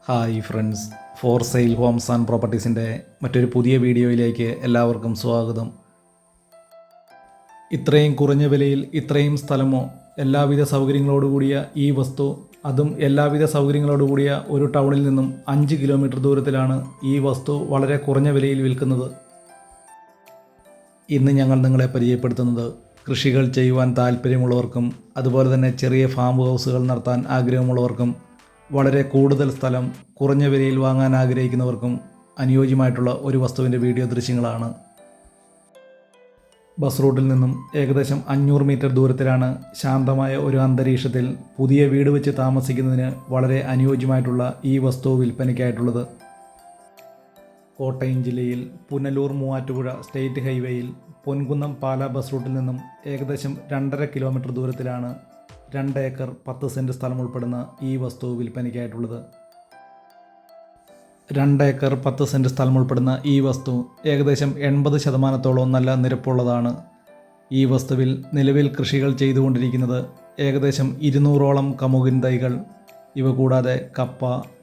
Hi friends, for sale homes and പ്രോപ്പർട്ടീസിൻ്റെ മറ്റൊരു പുതിയ വീഡിയോയിലേക്ക് എല്ലാവർക്കും സ്വാഗതം. ഇത്രയും കുറഞ്ഞ വിലയിൽ ഇത്രയും സ്ഥലമോ, എല്ലാവിധ സൗകര്യങ്ങളോടുകൂടിയ ഈ വസ്തു, അതും എല്ലാവിധ സൗകര്യങ്ങളോടുകൂടിയ ഒരു ടൗണിൽ നിന്നും 5 കിലോമീറ്റർ ദൂരത്തിലാണ് ഈ വസ്തു വളരെ കുറഞ്ഞ വിലയിൽ വിൽക്കുന്നത്. ഇന്ന് ഞങ്ങൾ നിങ്ങളെ പരിചയപ്പെടുത്തുന്നത് കൃഷികൾ ചെയ്യുവാൻ താല്പര്യമുള്ളവർക്കും അതുപോലെ തന്നെ ചെറിയ ഫാം ഹൗസുകൾ നടത്താൻ ആഗ്രഹമുള്ളവർക്കും വളരെ കൂടുതൽ സ്ഥലം കുറഞ്ഞ വിലയിൽ വാങ്ങാൻ ആഗ്രഹിക്കുന്നവർക്കും അനുയോജ്യമായിട്ടുള്ള ഒരു വസ്തുവിൻ്റെ വീഡിയോ ദൃശ്യങ്ങളാണ്. ബസ് റൂട്ടിൽ നിന്നും ഏകദേശം 500 മീറ്റർ ദൂരത്തിലാണ് ശാന്തമായ ഒരു അന്തരീക്ഷത്തിൽ പുതിയ വീട് വെച്ച് താമസിക്കുന്നതിന് വളരെ അനുയോജ്യമായിട്ടുള്ള ഈ വസ്തു വിൽപ്പനയ്ക്കായിട്ടുള്ളത്. കോട്ടയം ജില്ലയിൽ പുനലൂർ മൂവാറ്റുപുഴ സ്റ്റേറ്റ് ഹൈവേയിൽ പൊൻകുന്നം പാല ബസ് റൂട്ടിൽ നിന്നും ഏകദേശം 2.5 കിലോമീറ്റർ ദൂരത്തിലാണ് 2 ഏക്കർ 10 സെൻറ്റ് സ്ഥലം ഉൾപ്പെടുന്ന ഈ വസ്തു വിൽപ്പനയ്ക്കായിട്ടുള്ളത്. 2 ഏക്കർ 10 സെൻറ്റ് സ്ഥലം ഉൾപ്പെടുന്ന ഈ വസ്തു ഏകദേശം 80% നല്ല നിരപ്പുള്ളതാണ്. ഈ വസ്തുവിൽ നിലവിൽ കൃഷികൾ ചെയ്തുകൊണ്ടിരിക്കുന്നത് ഏകദേശം 200ഓളം കമുകിൻ തൈകൾ, ഇവ കൂടാതെ കപ്പ,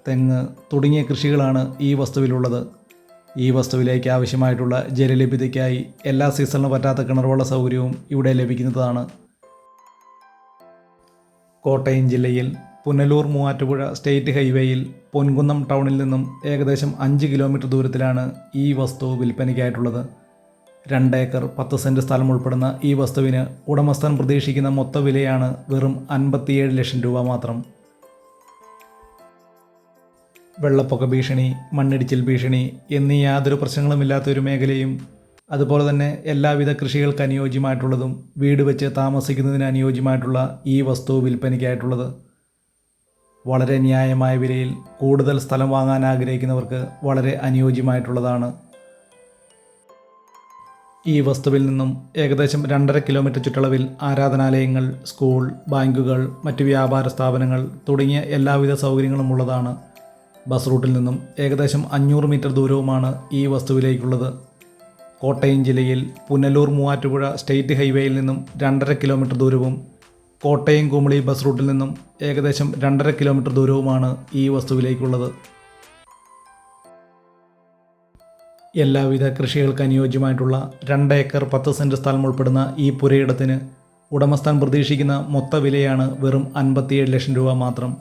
തെങ്ങ് തുടങ്ങിയ കൃഷികളാണ് ഈ വസ്തുവിലുള്ളത്. ഈ വസ്തുവിലേക്ക് ആവശ്യമായിട്ടുള്ള ജലലഭ്യതയ്ക്കായി എല്ലാ സീസണിലും പറ്റാത്ത കിണറുവെള്ള സൗകര്യവും ഇവിടെ ലഭിക്കുന്നതാണ്. കോട്ടയം ജില്ലയിൽ പുനലൂർ മൂവാറ്റുപുഴ സ്റ്റേറ്റ് ഹൈവേയിൽ പൊൻകുന്നം ടൗണിൽ നിന്നും ഏകദേശം 5 കിലോമീറ്റർ ദൂരത്തിലാണ് ഈ വസ്തു വിൽപ്പനയ്ക്കായിട്ടുള്ളത്. 2 ഏക്കർ 10 സെൻറ്റ് സ്ഥലം ഉൾപ്പെടുന്ന ഈ വസ്തുവിന് ഉടമസ്ഥൻ പ്രതീക്ഷിക്കുന്ന മൊത്ത വിലയാണ് വെറും 57 ലക്ഷം രൂപ മാത്രം. വെള്ളപ്പൊക്ക ഭീഷണി, മണ്ണിടിച്ചിൽ ഭീഷണി എന്നീ യാതൊരു പ്രശ്നങ്ങളുമില്ലാത്ത ഒരു മേഖലയും, അതുപോലെ തന്നെ എല്ലാവിധ കൃഷികൾക്ക് അനുയോജ്യമായിട്ടുള്ളതും വീട് വെച്ച് താമസിക്കുന്നതിന് അനുയോജ്യമായിട്ടുള്ള ഈ വസ്തു വിൽപ്പനയ്ക്കായിട്ടുള്ളത്. വളരെ ന്യായമായ വിലയിൽ കൂടുതൽ സ്ഥലം വാങ്ങാൻ ആഗ്രഹിക്കുന്നവർക്ക് വളരെ അനുയോജ്യമായിട്ടുള്ളതാണ്. ഈ വസ്തുവിൽ നിന്നും ഏകദേശം 2.5 കിലോമീറ്റർ ചുറ്റളവിൽ ആരാധനാലയങ്ങൾ, സ്കൂൾ, ബാങ്കുകൾ, മറ്റ് വ്യാപാര സ്ഥാപനങ്ങൾ തുടങ്ങിയ എല്ലാവിധ സൗകര്യങ്ങളും ഉള്ളതാണ്. ബസ് റൂട്ടിൽ നിന്നും ഏകദേശം 500 മീറ്റർ ദൂരവുമാണ് ഈ വസ്തുവിലേക്കുള്ളത്. കോട്ടയം ജില്ലയിൽ പുനലൂർ മൂവാറ്റുപുഴ സ്റ്റേറ്റ് ഹൈവേയിൽ നിന്നും 2.5 കിലോമീറ്റർ ദൂരവും കോട്ടയം കുമളി ബസ് റൂട്ടിൽ നിന്നും ഏകദേശം 2.5 കിലോമീറ്റർ ദൂരവുമാണ് ഈ വസ്തുവിലേക്കുള്ളത്. എല്ലാവിധ കൃഷികൾക്ക് അനുയോജ്യമായിട്ടുള്ള 2 ഏക്കർ 10 സെൻറ്റ് സ്ഥലം ഉൾപ്പെടുന്ന ഈ പുരയിടത്തിന് ഉടമസ്ഥൻ പ്രതീക്ഷിക്കുന്ന മൊത്ത വിലയാണ് വെറും 57 ലക്ഷം രൂപ മാത്രം.